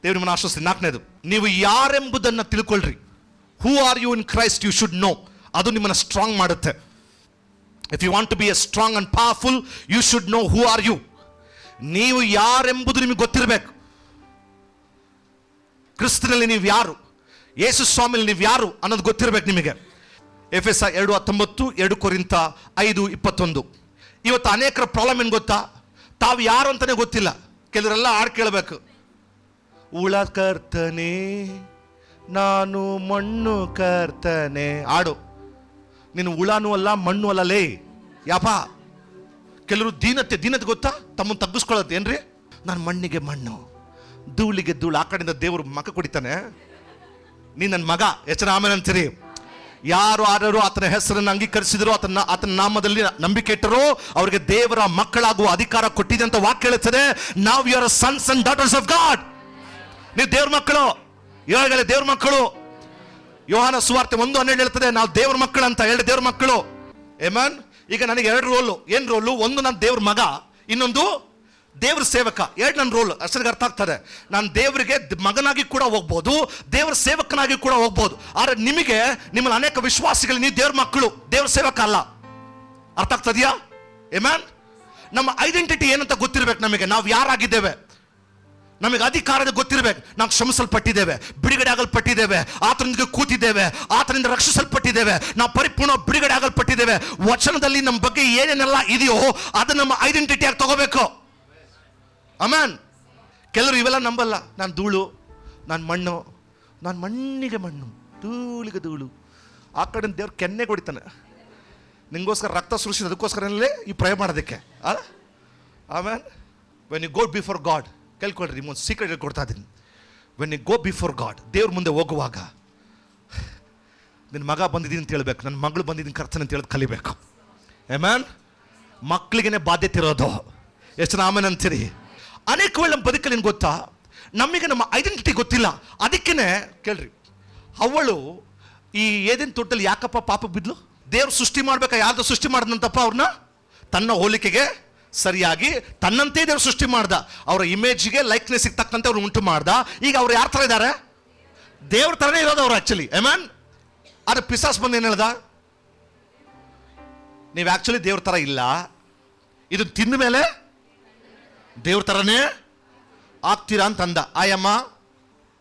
ದೇವ್ರ ನಿಮ್ಮನ್ನು ಆಶ್ರಯಿಸ್ತೀನಿ. 4ನೇದು, ನೀವು ಯಾರೆಂಬುದನ್ನು ತಿಳ್ಕೊಳ್ರಿ. Who are you in Christ you should know. ಅದು ನಿಮ್ಮನ್ನು ಸ್ಟ್ರಾಂಗ್ ಮಾಡುತ್ತೆ. If you want to be a strong and powerful, you should know who are you. ನೀವು ಯಾರೆಂಬುದು ನಿಮಗೆ ಗೊತ್ತಿರಬೇಕು. ಕ್ರಿಸ್ತನಲ್ಲಿ ನೀವು ಯಾರು, ಯೇಸು ಸ್ವಾಮಿಯಲ್ಲಿ ನೀವು ಯಾರು ಅನ್ನೋದು ಗೊತ್ತಿರಬೇಕು ನಿಮಗೆ. ಎಫೆಸ 2:19, 2 ಕೊರಿಂಥ 5:21. ಇವತ್ತು ಅನೇಕರ ಪ್ರಾಬ್ಲಮ್ ಏನು ಗೊತ್ತಾ? ತಾವು ಯಾರು ಅಂತಾನೆ ಗೊತ್ತಿಲ್ಲ. ಕೆಲವರೆಲ್ಲ ಹಾಡು ಕೇಳಬೇಕು. ಉಳ ಕರ್ತನೆ ನಾನು ಮಣ್ಣು ಕರ್ತನೆ. ಹಾಡು. ನೀನು ಉಳನೂ ಅಲ್ಲ ಮಣ್ಣು ಅಲ್ಲಲೇ ಯಾಪ. ಕೆಲವರು ದೀನತೆ ಗೊತ್ತಾ? ತಮ್ಮನ್ನು ತಗ್ಗಿಸ್ಕೊಳ್ಳೋದು ಏನ್ರಿ? ನಾನು ಮಣ್ಣಿಗೆ ಮಣ್ಣು, ಧೂಳಿಗೆ ಧೂಳು. ಆ ಕಡೆಯಿಂದ ದೇವರು ಮಗ ಕುಡಿತಾನೆ. ನೀ ನನ್ನ ಮಗ ಎಚ್ಚರ ಆಮೇಲೆ ಅಂತೀರಿ. ಯಾರು ಆದರೂ ಆತನ ಹೆಸರನ್ನು ಅಂಗೀಕರಿಸಿದ್ರು, ಆತನ ನಾಮದಲ್ಲಿ ನಂಬಿಕೆ ಇಟ್ಟರು, ಅವರಿಗೆ ದೇವರ ಮಕ್ಕಳಾಗುವ ಅಧಿಕಾರ ಕೊಟ್ಟಿದೆ ಅಂತ ವಾಕ್ಯ ಹೇಳುತ್ತದೆ. ನಾವ್ you are sons and daughters of God. ನೀವು ದೇವ್ರ ಮಕ್ಕಳು. ಈಗಾಗಲೇ ದೇವ್ರ ಮಕ್ಕಳು. ಯೋಹಾನ ಸುವಾರ್ತೆ 1:12 ಹೇಳ್ತದೆ ನಾವು ದೇವ್ರ ಮಕ್ಕಳು ಅಂತ. 2 ದೇವ್ರ ಮಕ್ಕಳು. ಏಮನ್. ಈಗ ನನಗೆ 2 ರೋಲು. ಏನು ರೋಲು? ಒಂದು ನಾನು ದೇವ್ರ ಮಗ, ಇನ್ನೊಂದು ದೇವ್ರ ಸೇವಕ. 2 ನನ್ನ ರೋಲ್. ಅಷ್ಟರಿಗೆ ಅರ್ಥ ಆಗ್ತದೆ. ನಾನು ದೇವರಿಗೆ ಮಗನಾಗಿ ಕೂಡ ಹೋಗ್ಬೋದು, ದೇವ್ರ ಸೇವಕನಾಗಿ ಕೂಡ ಹೋಗ್ಬೋದು. ಆದರೆ ನಿಮ್ಮಲ್ಲಿ ಅನೇಕ ವಿಶ್ವಾಸಿಗಳು ನೀವು ದೇವ್ರ ಮಕ್ಕಳು, ದೇವ್ರ ಸೇವಕ ಅಲ್ಲ. ಅರ್ಥ ಆಗ್ತದೆಯಾ? ಏಮನ್. ನಮ್ಮ ಐಡೆಂಟಿಟಿ ಏನಂತ ಗೊತ್ತಿರ್ಬೇಕು ನಮಗೆ. ನಾವು ಯಾರಾಗಿದ್ದೇವೆ ನಮಗೆ ಅಧಿಕಾರದ ಗೊತ್ತಿರಬೇಕು. ನಾವು ಕ್ಷಮಿಸಲ್ಪಟ್ಟಿದ್ದೇವೆ, ಬಿಡುಗಡೆ ಆಗಲ್ಪಟ್ಟಿದ್ದೇವೆ, ಆತನಿಂದ ಕೂತಿದ್ದೇವೆ, ಆತನಿಂದ ರಕ್ಷಿಸಲ್ಪಟ್ಟಿದ್ದೇವೆ, ನಾವು ಪರಿಪೂರ್ಣ ಬಿಡುಗಡೆ ಆಗಲ್ಪಟ್ಟಿದ್ದೇವೆ. ವಚನದಲ್ಲಿ ನಮ್ಮ ಬಗ್ಗೆ ಏನೇನೆಲ್ಲ ಇದೆಯೋ ಅದು ನಮ್ಮ ಐಡೆಂಟಿಟಿಯಾಗಿ ತಗೋಬೇಕು. ಆಮೆನ್. ಕೆಲವರು ಇವೆಲ್ಲ ನಂಬಲ್ಲ. ನಾನು ಧೂಳು, ನಾನು ಮಣ್ಣು, ನಾನು ಮಣ್ಣಿಗೆ ಮಣ್ಣು, ಧೂಳಿಗೆ ಧೂಳು. ಆ ಕಡೆ ದೇವ್ರು ಕೆನ್ನೆ ಕೊಡಿತಾನೆ. ನಿಂಗೋಸ್ಕರ ರಕ್ತ ಸುರಿಸಿದ ಅದಕ್ಕೋಸ್ಕರನೇ ಈ ಪ್ರಯ ಮಾಡೋದಕ್ಕೆ. Amen. When you go before God, ಕೇಳ್ಕೊಳ್ರಿ, ನಿಮ್ಮೊಂದು ಸೀಕ್ರೆಟ್ ಕೊಡ್ತಾ ಇದ್ದೀನಿ. When you go before God, ದೇವ್ರ ಮುಂದೆ ಹೋಗುವಾಗ ನಿನ್ನ ಮಗ ಬಂದಿದ್ದೀನಿ ಅಂತ ಹೇಳ್ಬೇಕು, ನನ್ನ ಮಗಳು ಬಂದಿದ್ದೀನಿ ಕರ್ತನೆ ಅಂತ ಹೇಳೋದು ಕಲಿಬೇಕು. ಆಮೆನ್. ಮಕ್ಕಳಿಗೇನೆ ಬಾಧ್ಯತೆ ಇರೋದು. ಎಷ್ಟು ಜನ ಆಮೇನ್ ಅಂತೀರಿ? ಅನೇಕ ವೇಳೆ ನಮ್ಮ ಬದುಕಲ್ಲಿ ಏನು ಗೊತ್ತಾ, ನಮಗೆ ನಮ್ಮ ಐಡೆಂಟಿಟಿ ಗೊತ್ತಿಲ್ಲ. ಅದಕ್ಕೇನೆ ಕೇಳ್ರಿ, ಅವಳು ಈ ಏದೇನು ತೋಟದಲ್ಲಿ ಯಾಕಪ್ಪ ಪಾಪ ಬಿದ್ಲು? ದೇವ್ರು ಸೃಷ್ಟಿ ಮಾಡ್ಬೇಕಾ? ಯಾರ್ದು ಸೃಷ್ಟಿ ಮಾಡ್ದಂತಪ್ಪ ಅವ್ರನ್ನ? ತನ್ನ ಹೋಲಿಕೆಗೆ ಸರಿಯಾಗಿ ತನ್ನಂತೆ ದೇವ್ರು ಸೃಷ್ಟಿ ಮಾಡ್ದ. ಅವರ ಇಮೇಜ್ಗೆ ಲೈಕ್ನೆಸ್ ತಕ್ಕಂತೆ ಅವ್ರು ಉಂಟು ಮಾಡ್ದ. ಈಗ ಅವ್ರು ಯಾರ ಥರ ಇದ್ದಾರೆ? ದೇವ್ರ ಥರನೇ ಇರೋದು ಅವ್ರು ಆ್ಯಕ್ಚುಲಿ. ಆಮೆನ್. ಆದರೆ ಪಿಸಾಸ್ ಬಂದು ಏನು ಹೇಳ್ದ? ನೀವು ಆ್ಯಕ್ಚುಲಿ ದೇವ್ರ ಥರ ಇಲ್ಲ, ಇದು ತಿಂದ ಮೇಲೆ ದೇವ್ರ ಥರನೇ ಆಗ್ತೀರಾ ಅಂತಂದ. ಆಯಮ್ಮ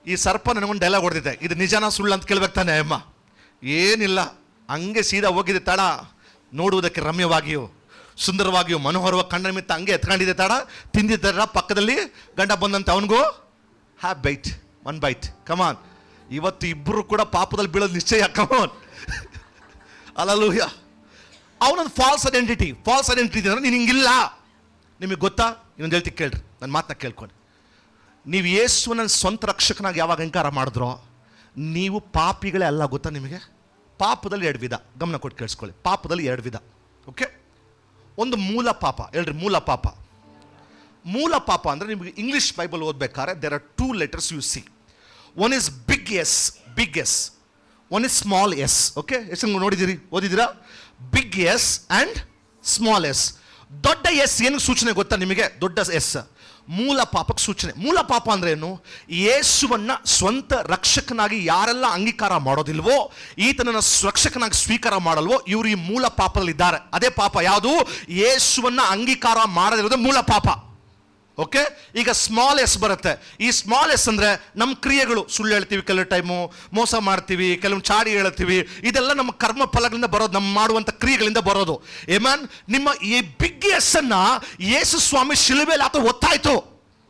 ಈ ಸರ್ಪ ನನಗೊಂದು ಡೈಲಾಗ್ ಹೊಡೆದಿದೆ, ಇದು ನಿಜನಾ ಸುಳ್ಳು ಅಂತ ಕೇಳ್ಬೇಕು ತಾನೆ ಅಮ್ಮ? ಏನಿಲ್ಲ, ಹಂಗೆ ಸೀದಾ ಹೋಗಿದೆ ತಾಡ. ನೋಡುವುದಕ್ಕೆ ರಮ್ಯವಾಗಿಯೂ ಸುಂದರವಾಗಿಯೂ ಮನೋಹರವಾಗಿ ಕಣ್ಣ ನಿಮಿತ್ತ ಹಂಗೆ ಎತ್ಕೊಂಡಿದೆ ತಾಡ. ತಿಂದಿದ್ದಾರ ಪಕ್ಕದಲ್ಲಿ ಗಂಡ ಬಂದಂತೆ ಅವನಿಗೂ ಬೈಟ್, 1 ಬೈಟ್. ಕಮಾನ್. ಇವತ್ತು ಇಬ್ಬರು ಕೂಡ ಪಾಪದಲ್ಲಿ ಬೀಳೋದು ನಿಶ್ಚಯ. ಕಮಾನ್. ಅಲ್ಲೂಯ. ಅವನೊಂದು ಫಾಲ್ಸ್ ಐಡೆಂಟಿಟಿ ಅಂದ್ರೆ ನೀನು ಹಿಂಗಿಲ್ಲ. ನಿಮಗೆ ಗೊತ್ತಾ? ಇನ್ನೊಂದು ಹೇಳ್ತಿ ಕೇಳ್ರಿ, ನನ್ನ ಮಾತನ್ನ ಕೇಳ್ಕೊಂಡು. ನೀವು ಯೇಸುವನ್ನ ಸ್ವಂತ ರಕ್ಷಕನಾಗಿ ಯಾವಾಗ ಅಹಂಕಾರ ಮಾಡಿದ್ರೋ ನೀವು ಪಾಪಿಗಳೇ ಅಲ್ಲ. ಗೊತ್ತಾ ನಿಮಗೆ? ಪಾಪದಲ್ಲಿ 2 ವಿಧ. ಗಮನ ಕೊಟ್ಟು ಕೇಳಿಸ್ಕೊಳ್ಳಿ. ಪಾಪದಲ್ಲಿ 2 ವಿಧ. ಓಕೆ. ಒಂದು ಮೂಲ ಪಾಪ. ಹೇಳ್ರಿ, ಮೂಲ ಪಾಪ. ಮೂಲ ಪಾಪ ಅಂದರೆ ನಿಮಗೆ ಇಂಗ್ಲಿಷ್ ಬೈಬಲ್ ಓದಬೇಕಾದ್ರೆ there are 2 letters you see. One is big S, one is small S. Okay. ಎಷ್ಟು ನೋಡಿದ್ದೀರಿ, ಓದಿದ್ದೀರಾ? Big S and small S. ದೊಡ್ಡ ಎಸ್ ಏನು ಸೂಚನೆ ಗೊತ್ತಾ ನಿಮಗೆ? ದೊಡ್ಡ ಎಸ್ ಮೂಲ ಪಾಪಕ್ಕೆ ಸೂಚನೆ. ಮೂಲ ಪಾಪ ಅಂದ್ರೆ ಏನು? ಯೇಸುವನ್ನ ಸ್ವಂತ ರಕ್ಷಕನಾಗಿ ಯಾರೆಲ್ಲ ಅಂಗೀಕಾರ ಮಾಡೋದಿಲ್ವೋ, ಈತನನ್ನ ರಕ್ಷಕನಾಗಿ ಸ್ವೀಕಾರ ಮಾಡಲ್ವೋ, ಇವರು ಈ ಮೂಲ ಪಾಪದಲ್ಲಿದ್ದಾರೆ. ಅದೇ ಪಾಪ ಯಾವುದು? ಯೇಸುವನ್ನ ಅಂಗೀಕಾರ ಮಾಡದಿರೋದು ಮೂಲ ಪಾಪ. ಓಕೆ. ಈಗ ಸ್ಮಾಲ್ ಎಸ್ ಬರುತ್ತೆ. ಈ ಸ್ಮಾಲ್ ಎಸ್ ಅಂದ್ರೆ ನಮ್ಮ ಕ್ರಿಯೆಗಳು. ಸುಳ್ಳು ಹೇಳ್ತೀವಿ, ಕೆಲವು ಟೈಮು ಮೋಸ ಮಾಡ್ತೀವಿ, ಕೆಲವೊಂದು ಚಾಡಿ ಹೇಳ್ತೀವಿ. ಇದೆಲ್ಲ ನಮ್ಮ ಕರ್ಮ ಫಲಗಳಿಂದ ಬರೋದು, ನಮ್ಮ ಮಾಡುವಂಥ ಕ್ರಿಯೆಗಳಿಂದ ಬರೋದು. ಏಮನ್. ನಿಮ್ಮ ಈ ಬಿಗ್ ಎಸ್ ಅನ್ನ ಯೇಸು ಸ್ವಾಮಿ ಶಿಲುಬೆಯಲ್ಲಿ ಆತ ಒತ್ತಾಯ್ತು.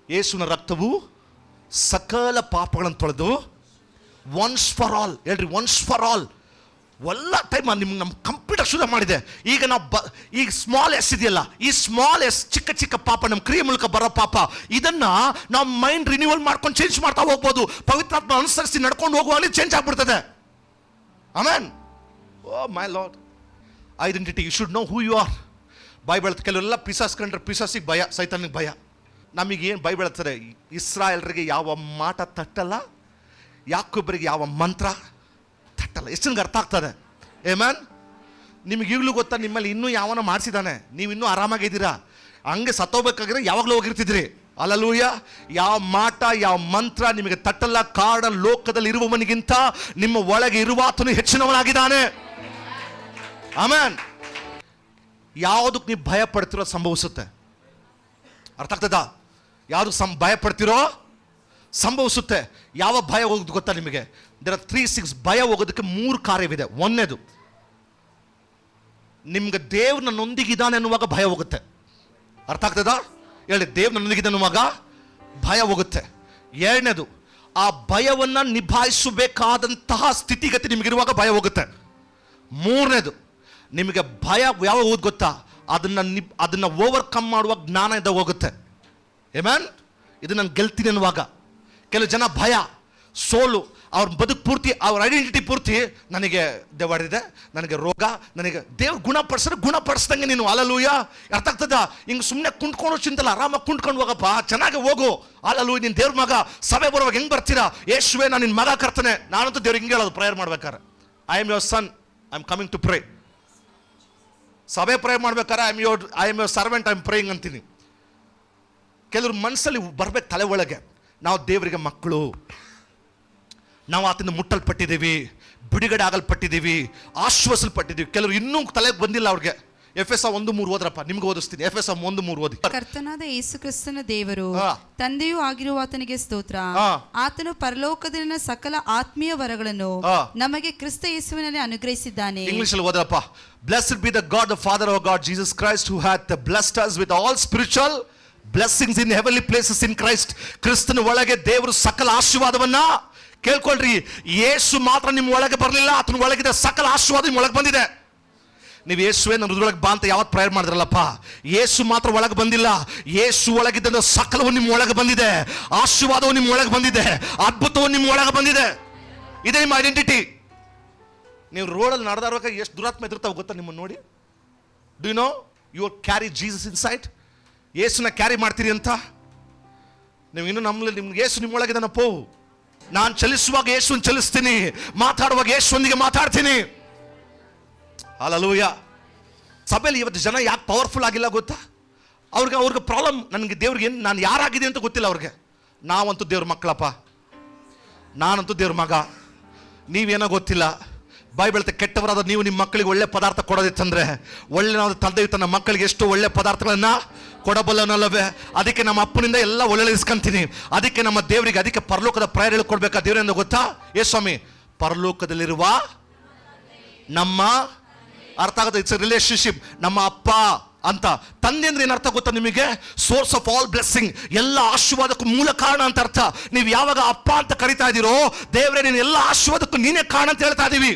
ಯೇಸುವಿನ ರಕ್ತವು ಸಕಲ ಪಾಪಗಳನ್ನು ತೊಳೆದು ಒನ್ಸ್ ಫಾರ್ ಆಲ್. ಹೇಳ್ರಿ, ಒನ್ಸ್ ಫಾರ್ ಆಲ್. ಎಲ್ಲ ಟೈಮ್ ನಿಮ್ಗೆ ನಮ್ಮ ಕಂಪ್ಯೂಟರ್ ಶುದ್ಧ ಮಾಡಿದೆ. ಈಗ ನಾವು ಈಗ ಸ್ಮಾಲ್ ಎಸ್ ಇದೆಯಲ್ಲ, ಈ ಸ್ಮಾಲ್ ಎಸ್ ಚಿಕ್ಕ ಚಿಕ್ಕ ಪಾಪ, ನಮ್ಮ ಕ್ರಿಯೆ ಮೂಲಕ ಬರೋ ಪಾಪ, ಇದನ್ನ ನಾವು ಮೈಂಡ್ ರಿನ್ಯೂವಲ್ ಮಾಡ್ಕೊಂಡು ಚೇಂಜ್ ಮಾಡ್ತಾ ಹೋಗ್ಬೋದು. ಪವಿತ್ರಾತ್ಮ ಅನುಸರಿಸಿ ನಡ್ಕೊಂಡು ಹೋಗುವಾಗಲೇ ಚೇಂಜ್ ಆಗ್ಬಿಡ್ತದೆ. Amen. Oh my Lord. Identity. You should know who you are. Bible ಕೆಲವೆಲ್ಲ ಪಿಸಾಸ್ ಕಂಡ್ರೆ ಪಿಸಾಸಿಗೆ ಭಯ, ಸೈತಾನಿಗೆ ಭಯ. ನಮಗೇನು ಬೈಬಲ್ ಹೇಳ್ತಾರೆ? ಇಸ್ರಾಯೇಲರಿಗೆ ಯಾವ ಮಾಟ ತಟ್ಟಲ್ಲ, ಯಾಕೋಬ್ರಿಗೆ ಯಾವ ಮಂತ್ರ ತಟ್ಟಲ್ಲ. ಎಷ್ಟು ನನಗೆ ಅರ್ಥ ಆಗ್ತದೆ. ಏಮನ್. ನಿಮ್ಗೆ ಈಗಲೂ ಗೊತ್ತಾ, ನಿಮ್ಮಲ್ಲಿ ಇನ್ನೂ ಯಾವನ ಮಾಡಿಸಿದಾನೆ, ನೀವು ಇನ್ನೂ ಆರಾಮಾಗಿದ್ದೀರಾ. ಹಂಗೆ ಸತ್ತೋಗ್ಬೇಕಾಗಿದ್ರೆ ಯಾವಾಗಲೂ ಹೋಗಿರ್ತಿದ್ರಿ. ಅಲ್ಲಲೂಯ. ಯಾವ ಮಾಟ ಯಾವ ಮಂತ್ರ ನಿಮಗೆ ತಟ್ಟಲ್ಲ. ಕಾರಣ ಲೋಕದಲ್ಲಿ ಇರುವವನಿಗಿಂತ ನಿಮ್ಮ ಒಳಗೆ ಇರುವಾತನು ಹೆಚ್ಚಿನವನಾಗಿದ್ದಾನೆ. ಆಮೆನ್. ಯಾವುದಕ್ಕೆ ನೀವು ಭಯ ಪಡ್ತಿರೋ ಸಂಭವಿಸುತ್ತೆ. ಅರ್ಥ ಆಗ್ತದ? ಯಾವುದು ಭಯ ಪಡ್ತಿರೋ ಸಂಭವಿಸುತ್ತೆ. ಯಾವ ಭಯ ಹೋಗೋದು ಗೊತ್ತಾ ನಿಮಗೆ? ದೇರ್ ಆರ್ 3-6 ಭಯ ಹೋಗೋದಕ್ಕೆ 3 ಕಾರ್ಯವಿದೆ. ಒಂದನೇದು, ನಿಮ್ಗೆ ದೇವ್ರು ನನ್ನೊಂದಿಗಿದ್ದಾನೆ ಅನ್ನುವಾಗ ಭಯ ಹೋಗುತ್ತೆ. ಅರ್ಥ ಆಗ್ತದ? ಹೇಳಿ, ದೇವ್ರು ನನ್ನೊಂದಿಗಿದ್ದಾನೆ ಅನ್ನುವಾಗ ಭಯ ಹೋಗುತ್ತೆ. ಎರಡನೇದು, ಆ ಭಯವನ್ನು ನಿಭಾಯಿಸಬೇಕಾದಂತಹ ಸ್ಥಿತಿಗತಿ ನಿಮಗಿರುವಾಗ ಭಯ ಹೋಗುತ್ತೆ. ಮೂರನೇದು, ನಿಮಗೆ ಭಯ ಯಾವ ಹೋಗೋದು ಗೊತ್ತಾ? ಅದನ್ನು ಓವರ್ಕಮ್ ಮಾಡುವ ಜ್ಞಾನ ಇದ್ದಾಗ ಹೋಗುತ್ತೆ. ಆಮೆನ್. ಇದು ನಾನು ಗೆಲ್ತೀನಿ ಅನ್ನುವಾಗ. ಕೆಲವು ಜನ ಭಯ, ಸೋಲು, ಅವ್ರ ಬದುಕು ಪೂರ್ತಿ, ಅವ್ರ ಐಡೆಂಟಿಟಿ ಪೂರ್ತಿ ನನಗೆ ದೆವ್ವಡಿದೆ, ನನಗೆ ರೋಗ, ನನಗೆ ದೇವ್ರು ಗುಣಪಡಿಸ್ದಂಗೆ ನೀನು. ಅಲ್ಲಲೂಯ. ಅರ್ಥ ಆಗ್ತದ? ಹಿಂಗೆ ಸುಮ್ಮನೆ ಕುಂಟ್ಕೊಂಡು ಚಿಂತಲ್ಲ, ಆರಾಮಾಗಿ ಕುಂಟ್ಕೊಂಡು ಹೋಗಪ್ಪ, ಚೆನ್ನಾಗಿ ಹೋಗು. ಅಲ್ಲಲೂ, ನೀನು ದೇವ್ರ ಮಗ. ಸಭೆ ಬರುವಾಗ ಹೆಂಗೆ ಬರ್ತೀರಾ? ಯೇಸುವೆ ನಾನು ನಿನ್ನ ಮಗ ಕರ್ತನೆ. ನಾನಂತೂ ದೇವ್ರಿಗೆ ಹಿಂಗೆ ಹೇಳೋದು ಪ್ರೇಯರ್ ಮಾಡ್ಬೇಕಾರೆ, I am your son, I am coming to pray. ಸಭೆ ಪ್ರೇಯರ್ ಮಾಡ್ಬೇಕಾರೆ I am your servant, I am praying ಅಂತೀನಿ. ಕೆಲವ್ರ ಮನಸ್ಸಲ್ಲಿ ಬರ್ಬೇಕು ತಲೆ ಒಳಗೆ, ನಾವು ದೇವರಿಗೆ ಮಕ್ಕಳು, ನಾವು ಆತನ ಮುಟ್ಟಲ್ಪಟ್ಟಿದ್ದೀವಿ, ಬಿಡುಗಡೆ ಆಗಲ್ಪಟ್ಟಿದ್ದೀವಿ, ಆಶ್ವಾಸಲ್ಪಟ್ಟಿದ್ದೀವಿ. ಕೆಲವರು ಇನ್ನೂ ತಲೆಗೆ ಬಂದಿಲ್ಲ ಅವ್ರಿಗೆ. ಎಫೆಸ 1:3 ಓದ್ರಪ್ಪ, ನಿಮ್ಗೆ ಓದಿಸ್ತೀನಿ. ಎಫೆಸ 1:3 ಓದಿ. ಕರ್ತನಾದ ಯೇಸು ಕ್ರಿಸ್ತನ ದೇವರು ತಂದೆಯೂ ಆಗಿರುವ ಆತನಿಗೆ ಸ್ತೋತ್ರ. ಆತನು ಪರಲೋಕದಲ್ಲಿನ ಸಕಲ ಆತ್ಮೀಯ ವರಗಳನ್ನು ನಮಗೆ ಕ್ರಿಸ್ತ ಯೇಸುವಿನಲ್ಲಿ ಅನುಗ್ರಹಿಸಿದ್ದಾನೆ. ಇಂಗ್ಲಿಷ್ ಅಲ್ಲಿ ಓದ್ರಪ್ಪ. Blessed be the God, the Father of God, Jesus Christ, who hath blessed us with all spiritual blessings in heavenly places in Christ. ಕ್ರಿಸ್ತನ ಒಳಗೆ ದೇವರು ಸಕಲ ಆಶೀರ್ವಾದವನ್ನ ಕೇಳ್ಕೊಳ್ರಿ. ಯೇಸು ಮಾತ್ರ ನಿಮ್ಮ ಒಳಗೆ ಬರಲಿಲ್ಲ, ಆತನ ಒಳಗಿದ್ದ ಸಕಲ ಆಶೀರ್ವಾದ ನಿಮ್ಮ ಒಳಗೆ ಬಂದಿದೆ. ನೀವು ಯೇಸುವೇ ನನ್ನ ಹೃದಯೊಳಗೆ ಬಾ ಅಂತ ಯಾವತ್ತು ಪ್ರೇಯರ್ ಮಾಡಿದ್ರಲ್ಲಪ್ಪ, ಯೇಸು ಮಾತ್ರ ಒಳಗೆ ಬಂದಿಲ್ಲ, ಯೇಸು ಒಳಗಿದ್ದ ಸಕಲವು ನಿಮ್ಮ ಒಳಗೆ ಬಂದಿದೆ, ಆಶೀರ್ವಾದವು ನಿಮ್ಮ ಒಳಗೆ ಬಂದಿದೆ, ಅದ್ಭುತವು ನಿಮ್ಮ ಒಳಗೆ ಬಂದಿದೆ. ಇದೇ ನಿಮ್ಮ ಐಡೆಂಟಿಟಿ. ನೀವು ರೋಡಲ್ಲಿ ನಡೆದಾಡುವಾಗ ಎಷ್ಟು ದುರಾತ್ಮ ಎದುರ್ತಾವೆ ಗೊತ್ತಾ ನಿಮ್ಮನ್ನು ನೋಡಿ? Do you know you carry Jesus inside? ಯೇಸುನ ಕ್ಯಾರಿ ಮಾಡ್ತೀರಿ ಅಂತ ನೀವು ಇನ್ನೂ ನಿಮ್ಗೆ ಯೇಸು ನಿಮ್ಮೊಳಗಿದ್ದಾನಪ್ಪ. ನಾನು ಚಲಿಸುವಾಗ ಯೇಸುವನ್ನು ಚಲಿಸ್ತೀನಿ, ಮಾತಾಡುವಾಗ ಯೇಸುವೊಂದಿಗೆ ಮಾತಾಡ್ತೀನಿ. ಹಲ್ಲೆಲೂಯಾ. ಸಭೆಯಲ್ಲಿ ಇವತ್ತು ಜನ ಯಾಕೆ ಪವರ್ಫುಲ್ ಆಗಿಲ್ಲ ಗೊತ್ತಾ? ಅವ್ರಿಗೆ ಪ್ರಾಬ್ಲಮ್, ನನಗೆ ದೇವ್ರಿಗೆ ಏನು, ನಾನು ಯಾರಾಗಿದೆ ಅಂತ ಗೊತ್ತಿಲ್ಲ ಅವ್ರಿಗೆ. ನಾವಂತೂ ದೇವ್ರ ಮಕ್ಕಳಪ್ಪ, ನಾನಂತೂ ದೇವ್ರ ಮಗ, ನೀವೇನೋ ಗೊತ್ತಿಲ್ಲ. ಬೈಬಲ್ ಕೆಟ್ಟವರಾದ ನೀವು ನಿಮ್ಮ ಮಕ್ಕಳಿಗೆ ಒಳ್ಳೆ ಪದಾರ್ಥ ಕೊಡೋದಿತ್ತಂದ್ರೆ, ಒಳ್ಳೆ ತಂದೆ ತನ್ನ ಮಕ್ಕಳಿಗೆ ಎಷ್ಟು ಒಳ್ಳೆ ಪದಾರ್ಥಗಳನ್ನ ಕೊಡಬಲ್ಲನಲ್ಲವೇ? ಅದಕ್ಕೆ ನಮ್ಮ ಅಪ್ಪನಿಂದ ಎಲ್ಲ ಒಳ್ಳೆ ಇಸ್ಕೊಂತೀನಿ. ಅದಕ್ಕೆ ನಮ್ಮ ದೇವರಿಗೆ, ಅದಕ್ಕೆ ಪರಲೋಕದ ಪ್ರೇಯರ್ ಹೇಳ್ಕೊಡ್ಬೇಕಾ ದೇವರಿಂದ ಗೊತ್ತಾ? ಏ ಸ್ವಾಮಿ, ಪರಲೋಕದಲ್ಲಿರುವ ನಮ್ಮ, ಅರ್ಥ ಆಗುತ್ತೆ, ಇಟ್ಸ್ ಎ ರಿಲೇಶನ್ಶಿಪ್, ನಮ್ಮ ಅಪ್ಪ ಅಂತ. ತಂದೆ ಅಂದ್ರೆ ಏನು ಅರ್ಥ ಗೊತ್ತಾ ನಿಮಗೆ? ಸೋರ್ಸ್ ಆಫ್ ಆಲ್ ಬ್ಲೆಸ್ಸಿಂಗ್, ಎಲ್ಲ ಆಶೀರ್ವಾದಕ್ಕೂ ಮೂಲ ಕಾರಣ ಅಂತ ಅರ್ಥ. ನೀವು ಯಾವಾಗ ಅಪ್ಪ ಅಂತ ಕರಿತಾ ಇದ್ದೀರೋ, ದೇವರೇ ನೀನು ಎಲ್ಲ ಆಶೀರ್ವಾದಕ್ಕೂ ನೀನೇ ಕಾರಣ ಅಂತ ಹೇಳ್ತಾ ಇದೀವಿ.